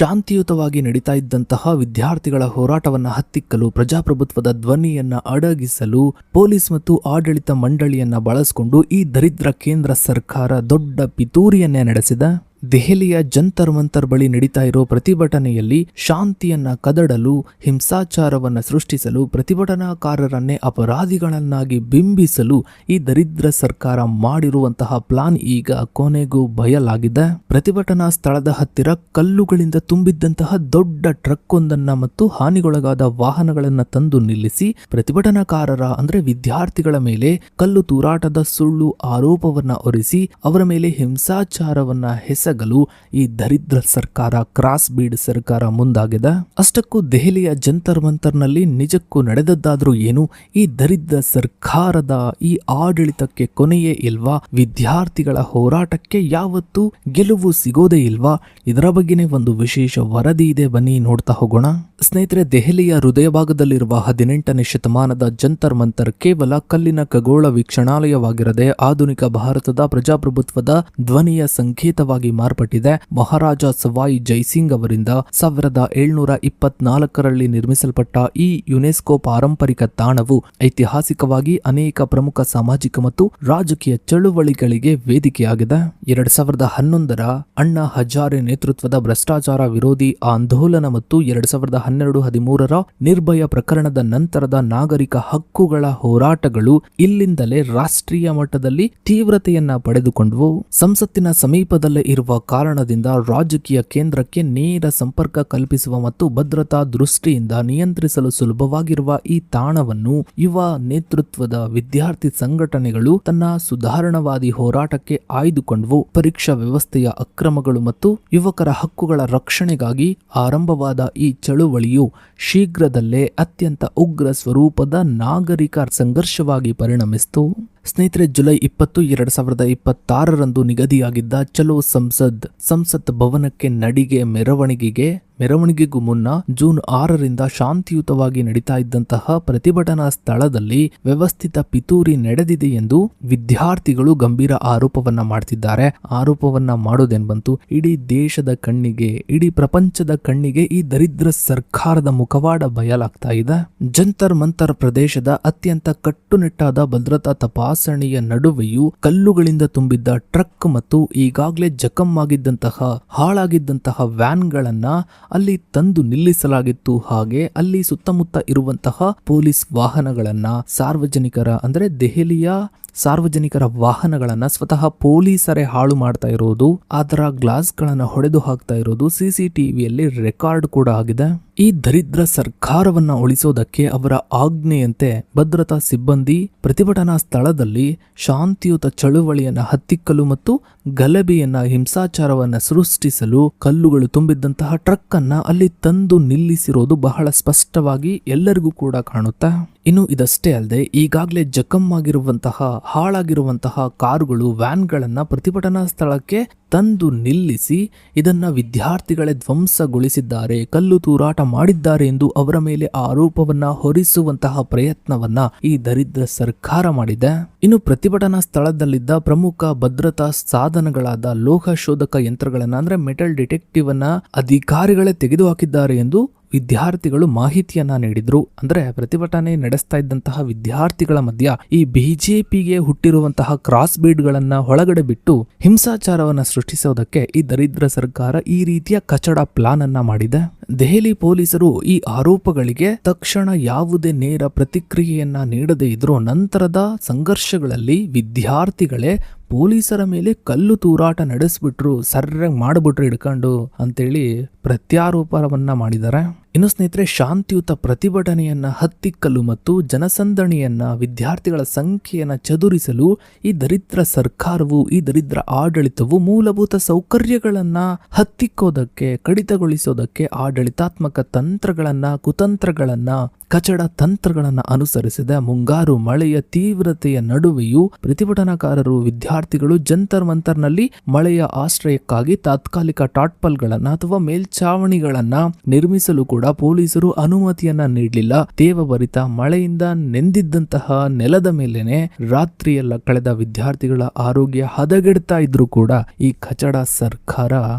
ಶಾಂತಿಯುತವಾಗಿ ನಡೀತಾ ಇದ್ದಂತಹ ವಿದ್ಯಾರ್ಥಿಗಳ ಹೋರಾಟವನ್ನ ಹತ್ತಿಕ್ಕಲು ಪ್ರಜಾಪ್ರಭುತ್ವದ ಧ್ವನಿಯನ್ನ ಅಡಗಿಸಲು ಪೊಲೀಸ್ ಮತ್ತು ಆಡಳಿತ ಮಂಡಳಿಯನ್ನ ಬಳಸಿಕೊಂಡು ಈ ದರಿದ್ರ ಕೇಂದ್ರ ಸರ್ಕಾರ ದೊಡ್ಡ ಪಿತೂರಿಯನ್ನೇ ನಡೆಸಿದ. ದೆಹಲಿಯ ಜಂತರ್ ಮಂತರ್ ಬಳಿ ನಡೀತಾ ಇರೋ ಪ್ರತಿಭಟನೆಯಲ್ಲಿ ಶಾಂತಿಯನ್ನ ಕದಡಲು, ಹಿಂಸಾಚಾರವನ್ನ ಸೃಷ್ಟಿಸಲು, ಪ್ರತಿಭಟನಾಕಾರರನ್ನೇ ಅಪರಾಧಿಗಳನ್ನಾಗಿ ಬಿಂಬಿಸಲು ಈ ದರಿದ್ರ ಸರ್ಕಾರ ಮಾಡಿರುವಂತಹ ಪ್ಲಾನ್ ಈಗ ಕೊನೆಗೂ ಬಯಲಾಗಿದೆ. ಪ್ರತಿಭಟನಾ ಸ್ಥಳದ ಹತ್ತಿರ ಕಲ್ಲುಗಳಿಂದ ತುಂಬಿದ್ದಂತಹ ದೊಡ್ಡ ಟ್ರಕ್ ಒಂದನ್ನ ಮತ್ತು ಹಾನಿಗೊಳಗಾದ ವಾಹನಗಳನ್ನ ತಂದು ನಿಲ್ಲಿಸಿ ಪ್ರತಿಭಟನಾಕಾರರ ಅಂದ್ರೆ ವಿದ್ಯಾರ್ಥಿಗಳ ಮೇಲೆ ಕಲ್ಲು ತೂರಾಟದ ಸುಳ್ಳು ಆರೋಪವನ್ನ ಹೊರಿಸಿ ಅವರ ಮೇಲೆ ಹಿಂಸಾಚಾರವನ್ನ ಈ ದರಿದ್ರ ಸರ್ಕಾರ, ಕ್ರಾಸ್ ಬೀಡ್ ಸರ್ಕಾರ ಮುಂದಾಗಿದೆ. ಅಷ್ಟಕ್ಕೂ ದೆಹಲಿಯ ಜಂತರ್ ಮಂತರ್ ನಲ್ಲಿ ನಿಜಕ್ಕೂ ನಡೆದದ್ದಾದ್ರೂ ಏನು? ಈ ದರಿದ್ರ ಸರ್ಕಾರದ ಈ ಆಡಳಿತಕ್ಕೆ ಕೊನೆಯೇ ಇಲ್ವಾ? ವಿದ್ಯಾರ್ಥಿಗಳ ಹೋರಾಟಕ್ಕೆ ಯಾವತ್ತೂ ಗೆಲುವು ಸಿಗೋದೇ ಇಲ್ವಾ? ಇದರ ಬಗ್ಗೆನೇ ಒಂದು ವಿಶೇಷ ವರದಿ ಇದೆ, ಬನ್ನಿ ನೋಡ್ತಾ ಹೋಗೋಣ. ಸ್ನೇಹಿತರೆ, ದೆಹಲಿಯ ಹೃದಯ ಭಾಗದಲ್ಲಿರುವ 18ನೇ ಶತಮಾನದ ಜಂತರ್ ಮಂತರ್ ಕೇವಲ ಕಲ್ಲಿನ ಖಗೋಳ ವೀಕ್ಷಣಾಲಯವಾಗಿರದೆ ಆಧುನಿಕ ಭಾರತದ ಪ್ರಜಾಪ್ರಭುತ್ವದ ಧ್ವನಿಯ ಸಂಕೇತವಾಗಿ ಮಾರ್ಪಟ್ಟಿದೆ. ಮಹಾರಾಜ ಸವಾಯಿ ಜೈಸಿಂಗ್ ಅವರಿಂದ 1724ರಲ್ಲಿ ನಿರ್ಮಿಸಲ್ಪಟ್ಟ ಈ ಯುನೆಸ್ಕೋ ಪಾರಂಪರಿಕ ತಾಣವು ಐತಿಹಾಸಿಕವಾಗಿ ಅನೇಕ ಪ್ರಮುಖ ಸಾಮಾಜಿಕ ಮತ್ತು ರಾಜಕೀಯ ಚಳುವಳಿಗಳಿಗೆ ವೇದಿಕೆಯಾಗಿದೆ. 2011ರ ಅಣ್ಣಾ ಹಜಾರೆ ನೇತೃತ್ವದ ಭ್ರಷ್ಟಾಚಾರ ವಿರೋಧಿ ಆಂದೋಲನ ಮತ್ತು 2012-13ರ ನಿರ್ಭಯ ಪ್ರಕರಣದ ನಂತರದ ನಾಗರಿಕ ಹಕ್ಕುಗಳ ಹೋರಾಟಗಳು ಇಲ್ಲಿಂದಲೇ ರಾಷ್ಟ್ರೀಯ ಮಟ್ಟದಲ್ಲಿ ತೀವ್ರತೆಯನ್ನ ಪಡೆದುಕೊಂಡವು. ಸಂಸತ್ತಿನ ಸಮೀಪದಲ್ಲೇ ಇರುವ ಕಾರಣದಿಂದ ರಾಜಕೀಯ ಕೇಂದ್ರಕ್ಕೆ ನೇರ ಸಂಪರ್ಕ ಕಲ್ಪಿಸುವ ಮತ್ತು ಭದ್ರತಾ ದೃಷ್ಟಿಯಿಂದ ನಿಯಂತ್ರಿಸಲು ಸುಲಭವಾಗಿರುವ ಈ ತಾಣವನ್ನು ಯುವ ನೇತೃತ್ವದ ವಿದ್ಯಾರ್ಥಿ ಸಂಘಟನೆಗಳು ತನ್ನ ಸುಧಾರಣವಾದಿ ಹೋರಾಟಕ್ಕೆ ಆಯ್ದುಕೊಂಡವು. ಪರೀಕ್ಷಾ ವ್ಯವಸ್ಥೆಯ ಅಕ್ರಮಗಳು ಮತ್ತು ಯುವಕರ ಹಕ್ಕುಗಳ ರಕ್ಷಣೆಗಾಗಿ ಆರಂಭವಾದ ಈ ಚಳುವಳಿಯು ಶೀಘ್ರದಲ್ಲೇ ಅತ್ಯಂತ ಉಗ್ರ ಸ್ವರೂಪದ ನಾಗರಿಕ ಸಂಘರ್ಷವಾಗಿ ಪರಿಣಮಿಸಿತು. ಸ್ನೇಹಿತರೆ, ಜುಲೈ 20, 2026ರಂದು ನಿಗದಿಯಾಗಿದ್ದ ಚಲೋ ಸಂಸತ್ ಭವನಕ್ಕೆ ನಡಿಗೆ ಮೆರವಣಿಗೆಗೂ ಮುನ್ನ ಜೂನ್ 6ರಿಂದ ಶಾಂತಿಯುತವಾಗಿ ನಡೀತಾ ಇದ್ದಂತಹ ಪ್ರತಿಭಟನಾ ಸ್ಥಳದಲ್ಲಿ ವ್ಯವಸ್ಥಿತ ಪಿತೂರಿ ನಡೆದಿದೆ ಎಂದು ವಿದ್ಯಾರ್ಥಿಗಳು ಗಂಭೀರ ಆರೋಪವನ್ನ ಮಾಡ್ತಿದ್ದಾರೆ. ಆರೋಪವನ್ನ ಮಾಡೋದೇನ್ ಬಂತು? ಇಡೀ ದೇಶದ ಕಣ್ಣಿಗೆ, ಇಡೀ ಪ್ರಪಂಚದ ಕಣ್ಣಿಗೆ ಈ ದರಿದ್ರ ಸರ್ಕಾರದ ಮುಖವಾಡ ಬಯಲಾಗ್ತಾ ಇದೆ. ಜಂತರ್ ಮಂತರ್ ಪ್ರದೇಶದ ಅತ್ಯಂತ ಕಟ್ಟುನಿಟ್ಟಾದ ಭದ್ರತಾ ತಪಾಸಣೆಯ ನಡುವೆಯೂ ಕಲ್ಲುಗಳಿಂದ ತುಂಬಿದ್ದ ಟ್ರಕ್ ಮತ್ತು ಈಗಾಗಲೇ ಜಖಮ್ಮಾಗಿದ್ದಂತಹ ಹಾಳಾಗಿದ್ದಂತಹ ವ್ಯಾನ್ಗಳನ್ನ ಅಲ್ಲಿ ತಂದು ನಿಲ್ಲಿಸಲಾಗಿತ್ತು. ಹಾಗೆ ಅಲ್ಲಿ ಸುತ್ತಮುತ್ತ ಇರುವಂತಹ ಪೊಲೀಸ್ ವಾಹನಗಳನ್ನ ದೆಹಲಿಯ ಸಾರ್ವಜನಿಕರ ವಾಹನಗಳನ್ನ ಸ್ವತಃ ಪೊಲೀಸರೇ ಹಾಳು ಮಾಡ್ತಾ ಇರೋದು, ಅದರ ಗ್ಲಾಸ್ ಗಳನ್ನ ಹೊಡೆದು ಹಾಕ್ತಾ ಇರೋದು CCTVಯಲ್ಲಿ ರೆಕಾರ್ಡ್ ಕೂಡ ಆಗಿದೆ. ಈ ದರಿದ್ರ ಸರ್ಕಾರವನ್ನ ಉಳಿಸೋದಕ್ಕೆ ಅವರ ಆಜ್ಞೆಯಂತೆ ಭದ್ರತಾ ಸಿಬ್ಬಂದಿ ಪ್ರತಿಭಟನಾ ಸ್ಥಳದಲ್ಲಿ ಶಾಂತಿಯುತ ಚಳುವಳಿಯನ್ನ ಹತ್ತಿಕ್ಕಲು ಮತ್ತು ಗಲಭೆಯನ್ನ, ಹಿಂಸಾಚಾರವನ್ನ ಸೃಷ್ಟಿಸಲು ಕಲ್ಲುಗಳು ತುಂಬಿದ್ದಂತಹ ಟ್ರಕ್ ಅನ್ನ ಅಲ್ಲಿ ತಂದು ನಿಲ್ಲಿಸಿರೋದು ಬಹಳ ಸ್ಪಷ್ಟವಾಗಿ ಎಲ್ಲರಿಗೂ ಕೂಡ ಕಾಣುತ್ತೆ. ಇನ್ನು ಇದಷ್ಟೇ ಅಲ್ಲದೆ ಈಗಾಗಲೇ ಜಖಮ್ಮಾಗಿರುವಂತಹ, ಹಾಳಾಗಿರುವಂತಹ ಕಾರುಗಳು, ವ್ಯಾನ್ಗಳನ್ನ ಪ್ರತಿಭಟನಾ ಸ್ಥಳಕ್ಕೆ ತಂದು ನಿಲ್ಲಿಸಿ ಇದನ್ನ ವಿದ್ಯಾರ್ಥಿಗಳೇ ಧ್ವಂಸಗೊಳಿಸಿದ್ದಾರೆ, ಕಲ್ಲು ತೂರಾಟ ಮಾಡಿದ್ದಾರೆ ಎಂದು ಅವರ ಮೇಲೆ ಆರೋಪವನ್ನ ಹೊರಿಸುವಂತಹ ಪ್ರಯತ್ನವನ್ನ ಈ ದರಿದ್ರ ಸರ್ಕಾರ ಮಾಡಿದೆ. ಇನ್ನು ಪ್ರತಿಭಟನಾ ಸ್ಥಳದಲ್ಲಿದ್ದ ಪ್ರಮುಖ ಭದ್ರತಾ ಸಾಧನಗಳಾದ ಲೋಹ ಶೋಧಕ ಯಂತ್ರಗಳನ್ನ ಅಂದ್ರೆ ಮೆಟಲ್ ಡಿಟೆಕ್ಟಿವ್ ಅನ್ನ ಅಧಿಕಾರಿಗಳೇ ತೆಗೆದುಹಾಕಿದ್ದಾರೆ ಎಂದು ವಿದ್ಯಾರ್ಥಿಗಳು ಮಾಹಿತಿಯನ್ನ ನೀಡಿದ್ರು. ಅಂದ್ರೆ ಪ್ರತಿಭಟನೆ ನಡೆಸ್ತಾ ಇದ್ದಂತಹ ವಿದ್ಯಾರ್ಥಿಗಳ ಮಧ್ಯ ಈ ಬಿಜೆಪಿಗೆ ಹುಟ್ಟಿರುವಂತಹ ಕ್ರಾಸ್ ಬೀಡ್ ಗಳನ್ನ ಒಳಗಡೆ ಬಿಟ್ಟು ಹಿಂಸಾಚಾರವನ್ನ ಸೃಷ್ಟಿಸೋದಕ್ಕೆ ಈ ದರಿದ್ರ ಸರ್ಕಾರ ಈ ರೀತಿಯ ಕಚಡ ಪ್ಲಾನ್ ಅನ್ನ ಮಾಡಿದೆ. ದೆಹಲಿ ಪೊಲೀಸರು ಈ ಆರೋಪಗಳಿಗೆ ತಕ್ಷಣ ಯಾವುದೇ ನೇರ ಪ್ರತಿಕ್ರಿಯೆಯನ್ನ ನೀಡದೇ ಇದ್ರು. ನಂತರದ ಸಂಘರ್ಷಗಳಲ್ಲಿ ವಿದ್ಯಾರ್ಥಿಗಳೇ ಪೊಲೀಸರ ಮೇಲೆ ಕಲ್ಲು ತೂರಾಟ ನಡೆಸ್ಬಿಟ್ರು, ಸರ್ರಾಗಿ ಮಾಡ್ಬಿಟ್ರು ಹಿಡ್ಕೊಂಡು ಅಂತೇಳಿ ಪ್ರತ್ಯಾರೋಪವನ್ನ ಮಾಡಿದ್ದಾರೆ. ಇನ್ನು ಸ್ನೇಹಿತರೆ, ಶಾಂತಿಯುತ ಪ್ರತಿಭಟನೆಯನ್ನ ಹತ್ತಿಕ್ಕಲು ಮತ್ತು ಜನಸಂದಣಿಯನ್ನ, ವಿದ್ಯಾರ್ಥಿಗಳ ಸಂಖ್ಯೆಯನ್ನ ಚದುರಿಸಲು ಈ ದರಿದ್ರ ಸರ್ಕಾರವು, ಈ ದರಿದ್ರ ಆಡಳಿತವು ಮೂಲಭೂತ ಸೌಕರ್ಯಗಳನ್ನ ಹತ್ತಿಕ್ಕೋದಕ್ಕೆ, ಕಡಿತಗೊಳಿಸೋದಕ್ಕೆ ಆಡಳಿತಾತ್ಮಕ ತಂತ್ರಗಳನ್ನ, ಕುತಂತ್ರಗಳನ್ನ, ಕಚಡ ತಂತ್ರಗಳನ್ನ ಅನುಸರಿಸಿದ. ಮುಂಗಾರು ಮಳೆಯ ತೀವ್ರತೆಯ ನಡುವೆಯೂ ಪ್ರತಿಭಟನಾಕಾರರು, ವಿದ್ಯಾರ್ಥಿಗಳು ಜಂತರ್ ಮಂತರ್ನಲ್ಲಿ ಮಳೆಯ ಆಶ್ರಯಕ್ಕಾಗಿ ತಾತ್ಕಾಲಿಕ ಟಾಟ್ಪಲ್ಗಳನ್ನ ಅಥವಾ ಮೇಲ್ಛಾವಣಿಗಳನ್ನ ನಿರ್ಮಿಸಲು ಕೂಡ ಪೊಲೀಸರು ಅನುಮತಿಯನ್ನ ನೀಡಲಿಲ್ಲ. ತೇವಭರಿತ ಮಳೆಯಿಂದ ನೆಂದಿದ್ದಂತಹ ನೆಲದ ಮೇಲೆನೆ ರಾತ್ರಿಯೆಲ್ಲ ಕಳೆದ ವಿದ್ಯಾರ್ಥಿಗಳ ಆರೋಗ್ಯ ಹದಗೆಡ್ತಾ ಇದ್ರು ಕೂಡ ಈ ಕಚಡ ಸರ್ಕಾರ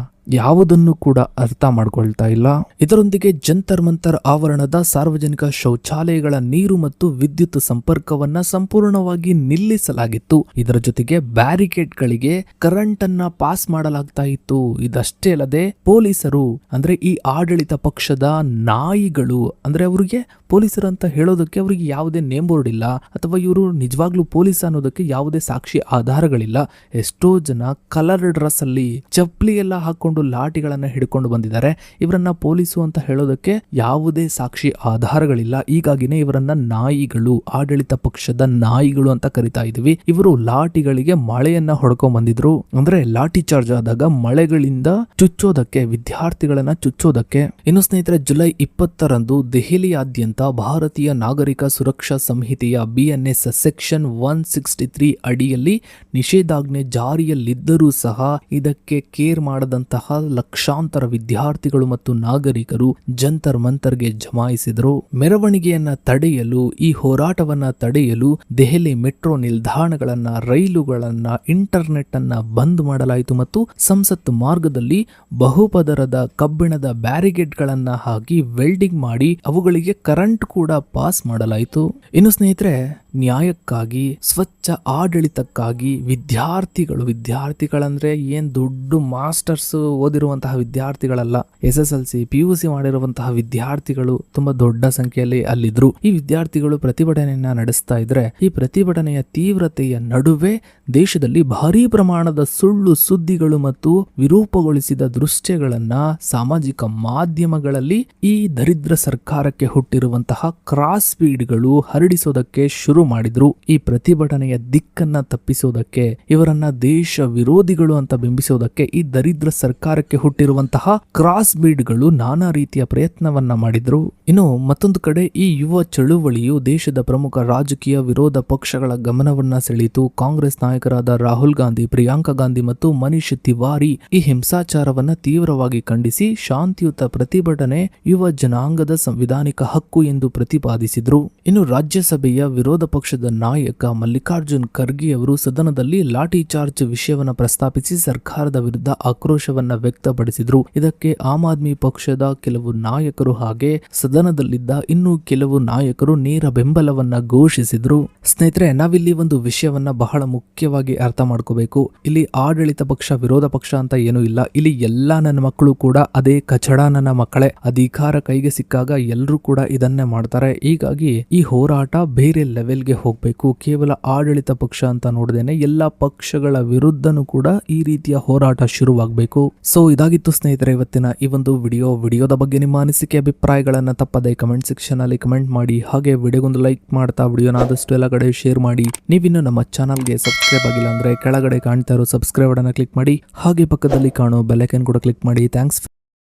ಯಾವುದನ್ನು ಕೂಡ ಅರ್ಥ ಮಾಡ್ಕೊಳ್ತಾ ಇಲ್ಲ. ಇದರೊಂದಿಗೆ ಜಂತರ್ ಮಂತರ್ ಆವರಣದ ಸಾರ್ವಜನಿಕ ಶೌಚಾಲಯಗಳ ನೀರು ಮತ್ತು ವಿದ್ಯುತ್ ಸಂಪರ್ಕವನ್ನ ಸಂಪೂರ್ಣವಾಗಿ ನಿಲ್ಲಿಸಲಾಗಿತ್ತು. ಇದರ ಜೊತೆಗೆ ಬ್ಯಾರಿಕೇಡ್ಗಳಿಗೆ ಕರೆಂಟ್ ಅನ್ನ ಪಾಸ್ ಮಾಡಲಾಗ್ತಾ ಇತ್ತು. ಇದಷ್ಟೇ ಅಲ್ಲದೆ ಪೊಲೀಸರು ಅಂದ್ರೆ ಈ ಆಡಳಿತ ಪಕ್ಷದ ನಾಯಿಗಳು ಅಂದ್ರೆ ಅವರಿಗೆ ಪೊಲೀಸರು ಅಂತ ಹೇಳೋದಕ್ಕೆ ಅವರಿಗೆ ಯಾವುದೇ ನೇಮ್ ಬೋರ್ಡ್ ಇಲ್ಲ ಅಥವಾ ಇವರು ನಿಜವಾಗ್ಲೂ ಪೊಲೀಸ್ ಅನ್ನೋದಕ್ಕೆ ಯಾವುದೇ ಸಾಕ್ಷಿ ಆಧಾರಗಳಿಲ್ಲ. ಎಷ್ಟೋ ಜನ ಕಲರ್ ಡ್ರೆಸ್ ಅಲ್ಲಿ ಚಪ್ಪಲಿ ಎಲ್ಲ ಹಾಕೊಂಡು ಲಾಠಿಗಳನ್ನ ಹಿಡ್ಕೊಂಡು ಬಂದಿದ್ದಾರೆ. ಇವರನ್ನ ಪೊಲೀಸು ಅಂತ ಹೇಳೋದಕ್ಕೆ ಯಾವುದೇ ಸಾಕ್ಷಿ ಆಧಾರಗಳಿಲ್ಲ. ಹೀಗಾಗಿನೇ ಇವರನ್ನ ನಾಯಿಗಳು, ಆಡಳಿತ ಪಕ್ಷದ ನಾಯಿಗಳು ಅಂತ ಕರಿತಾ ಇದೀವಿ. ಇವರು ಲಾಠಿಗಳಿಗೆ ಮಳೆಯನ್ನ ಹೊಡ್ಕೊಂಡ್ ಬಂದಿದ್ರು. ಅಂದ್ರೆ ಲಾಠಿ ಚಾರ್ಜ್ ಆದಾಗ ಮಳೆಗಳಿಂದ ಚುಚ್ಚೋದಕ್ಕೆ, ವಿದ್ಯಾರ್ಥಿಗಳನ್ನ ಚುಚ್ಚೋದಕ್ಕೆ. ಇನ್ನು ಸ್ನೇಹಿತರೆ, ಜುಲೈ 20ರಂದು ದೆಹಲಿಯಾದ್ಯಂತ ಭಾರತೀಯ ನಾಗರಿಕ ಸುರಕ್ಷಾ ಸಂಹಿತೆಯ BNS ಸೆಕ್ಷನ್ 163 ಅಡಿಯಲ್ಲಿ ನಿಷೇಧಾಜ್ಞೆ ಜಾರಿಯಲ್ಲಿದ್ದರೂ ಸಹ ಇದಕ್ಕೆ ಕೇರ್ ಮಾಡದಂತಹ ಲಕ್ಷಾಂತರ ವಿದ್ಯಾರ್ಥಿಗಳು ಮತ್ತು ನಾಗರಿಕರು ಜಂತರ್ ಮಂತರ್ಗೆ ಜಮಾಯಿಸಿದರು. ಮೆರವಣಿಗೆಯನ್ನ ತಡೆಯಲು, ಈ ಹೋರಾಟವನ್ನ ತಡೆಯಲು ದೆಹಲಿ ಮೆಟ್ರೋ ನಿಲ್ದಾಣಗಳನ್ನ, ರೈಲುಗಳನ್ನ, ಇಂಟರ್ನೆಟ್ ಅನ್ನ ಬಂದ್ ಮಾಡಲಾಯಿತು ಮತ್ತು ಸಂಸತ್ ಮಾರ್ಗದಲ್ಲಿ ಬಹುಪದರದ ಕಬ್ಬಿಣದ ಬ್ಯಾರಿಗೇಡ್ಗಳನ್ನ ಹಾಕಿ ವೆಲ್ಡಿಂಗ್ ಮಾಡಿ ಅವುಗಳಿಗೆ ಕರೆಂಟ್ ಕೂಡ ಪಾಸ್ ಮಾಡಲಾಯಿತು. ಇನ್ನು ಸ್ನೇಹಿತರೆ, ನ್ಯಾಯಕ್ಕಾಗಿ, ಸ್ವಚ್ಛ ಆಡಳಿತಕ್ಕಾಗಿ ವಿದ್ಯಾರ್ಥಿಗಳಂದ್ರೆ ಏನ್ ದೊಡ್ಡ ಮಾಸ್ಟರ್ಸ್ ಓದಿರುವಂತಹ ವಿದ್ಯಾರ್ಥಿಗಳಲ್ಲ, SSLC PUC ಮಾಡಿರುವಂತಹ ವಿದ್ಯಾರ್ಥಿಗಳು ತುಂಬಾ ದೊಡ್ಡ ಸಂಖ್ಯೆಯಲ್ಲಿ ಅಲ್ಲಿದ್ರು. ಈ ವಿದ್ಯಾರ್ಥಿಗಳು ಪ್ರತಿಭಟನೆಯನ್ನ ನಡೆಸ್ತಾ ಇದ್ರೆ ಈ ಪ್ರತಿಭಟನೆಯ ತೀವ್ರತೆಯ ನಡುವೆ ದೇಶದಲ್ಲಿ ಭಾರೀ ಪ್ರಮಾಣದ ಸುಳ್ಳು ಸುದ್ದಿಗಳು ಮತ್ತು ವಿರೂಪಗೊಳಿಸಿದ ದೃಶ್ಯಗಳನ್ನ ಸಾಮಾಜಿಕ ಮಾಧ್ಯಮಗಳಲ್ಲಿ ಈ ದರಿದ್ರ ಸರ್ಕಾರಕ್ಕೆ ಹುಟ್ಟಿರುವಂತಹ ಕ್ರಾಸ್ ಫೀಡ್ಗಳು ಹರಡಿಸೋದಕ್ಕೆ ಶುರು ಮಾಡಿದ್ರು. ಈ ಪ್ರತಿಭಟನೆಯ ದಿಕ್ಕನ್ನ ತಪ್ಪಿಸೋದಕ್ಕೆ, ಇವರನ್ನ ದೇಶ ವಿರೋಧಿಗಳು ಅಂತ ಬಿಂಬಿಸೋದಕ್ಕೆ ಈ ದರಿದ್ರ ಸರ್ಕಾರಕ್ಕೆ ಹುಟ್ಟಿರುವಂತಹ ಕ್ರಾಸ್ ಬೀಡ್ಗಳು ನಾನಾ ರೀತಿಯ ಪ್ರಯತ್ನವನ್ನ ಮಾಡಿದ್ರು. ಇನ್ನು ಮತ್ತೊಂದು ಕಡೆ ಈ ಯುವ ಚಳುವಳಿಯು ದೇಶದ ಪ್ರಮುಖ ರಾಜಕೀಯ ವಿರೋಧ ಪಕ್ಷಗಳ ಗಮನವನ್ನ ಸೆಳೆಯಿತು. ಕಾಂಗ್ರೆಸ್ ನಾಯಕರಾದ ರಾಹುಲ್ ಗಾಂಧಿ, ಪ್ರಿಯಾಂಕಾ ಗಾಂಧಿ ಮತ್ತು ಮನೀಶ್ ತಿವಾರಿ ಈ ಹಿಂಸಾಚಾರವನ್ನ ತೀವ್ರವಾಗಿ ಖಂಡಿಸಿ ಶಾಂತಿಯುತ ಪ್ರತಿಭಟನೆ ಯುವ ಜನಾಂಗದ ಸಂವಿಧಾನಿಕ ಹಕ್ಕು ಎಂದು ಪ್ರತಿಪಾದಿಸಿದ್ರು. ಇನ್ನು ರಾಜ್ಯಸಭೆಯ ವಿರೋಧ ಪಕ್ಷದ ನಾಯಕ ಮಲ್ಲಿಕಾರ್ಜುನ್ ಖರ್ಗೆ ಅವರು ಸದನದಲ್ಲಿ ಲಾಠಿ ಚಾರ್ಜ್ ವಿಷಯವನ್ನ ಪ್ರಸ್ತಾಪಿಸಿ ಸರ್ಕಾರದ ವಿರುದ್ಧ ಆಕ್ರೋಶವನ್ನ ವ್ಯಕ್ತಪಡಿಸಿದ್ರು. ಇದಕ್ಕೆ ಆಮ್ ಆದ್ಮಿ ಪಕ್ಷದ ಕೆಲವು ನಾಯಕರು ಹಾಗೆ ಸದನದಲ್ಲಿದ್ದ ಇನ್ನು ಕೆಲವು ನಾಯಕರು ನೇರ ಬೆಂಬಲವನ್ನ ಘೋಷಿಸಿದ್ರು. ಸ್ನೇಹಿತರೆ, ನಾವಿಲ್ಲಿ ಒಂದು ವಿಷಯವನ್ನ ಬಹಳ ಮುಖ್ಯವಾಗಿ ಅರ್ಥ ಮಾಡ್ಕೋಬೇಕು. ಇಲ್ಲಿ ಆಡಳಿತ ಪಕ್ಷ, ವಿರೋಧ ಪಕ್ಷ ಅಂತ ಏನೂ ಇಲ್ಲ. ಇಲ್ಲಿ ಎಲ್ಲಾ ನನ್ನ ಮಕ್ಕಳು ಕೂಡ ಅದೇ ಕಚಡ ನನ್ನ ಮಕ್ಕಳೇ. ಅಧಿಕಾರ ಕೈಗೆ ಸಿಕ್ಕಾಗ ಎಲ್ಲರೂ ಕೂಡ ಇದನ್ನೇ ಮಾಡ್ತಾರೆ. ಹೀಗಾಗಿ ಈ ಹೋರಾಟ ಬೇರೆ ಲೆವೆಲ್ಗೆ ಹೋಗ್ಬೇಕು. ಕೇವಲ ಆಡಳಿತ ಪಕ್ಷ ಅಂತ ನೋಡದೇನೆ ಎಲ್ಲಾ ಪಕ್ಷಗಳ ವಿರುದ್ಧನೂ ಕೂಡ ಈ ರೀತಿಯ ಹೋರಾಟ ಶುರುವಾಗಬೇಕು. ಸೊ ಇದಾಗಿತ್ತು ಸ್ನೇಹಿತರೆ ಇವತ್ತಿನ ಈ ಒಂದು ವಿಡಿಯೋದ ಬಗ್ಗೆ ನಿಮ್ಮ ಅನಿಸಿಕೆ, ಅಭಿಪ್ರಾಯಗಳನ್ನ ತಪ್ಪದೆ ಕಮೆಂಟ್ ಸೆಕ್ಷನ್ ಅಲ್ಲಿ ಕಮೆಂಟ್ ಮಾಡಿ. ಹಾಗೆ ವಿಡಿಯೋಗೊಂದು ಲೈಕ್ ಮಾಡ್ತಾ ವಿಡಿಯೋನ ಆದಷ್ಟು ಎಲ್ಲ ಕಡೆ ಶೇರ್ ಮಾಡಿ. ನೀವಿನ್ನು ನಮ್ಮ ಚಾನಲ್ಗೆ ಸಬ್ಸ್ಕ್ರೈಬ್ ಆಗಿಲ್ಲ ಅಂದ್ರೆ ಕೆಳಗಡೆ ಕಾಣ್ತಾ ಇರೋ ಸಬ್ಸ್ಕ್ರೈಬ್ ಅನ್ನ ಕ್ಲಿಕ್ ಮಾಡಿ. ಹಾಗೆ ಪಕ್ಕದಲ್ಲಿ ಕಾಣೋ ಬೆಲ್ ಐಕಾನ್ ಕೂಡ ಕ್ಲಿಕ್ ಮಾಡಿ. ಥ್ಯಾಂಕ್ಸ್.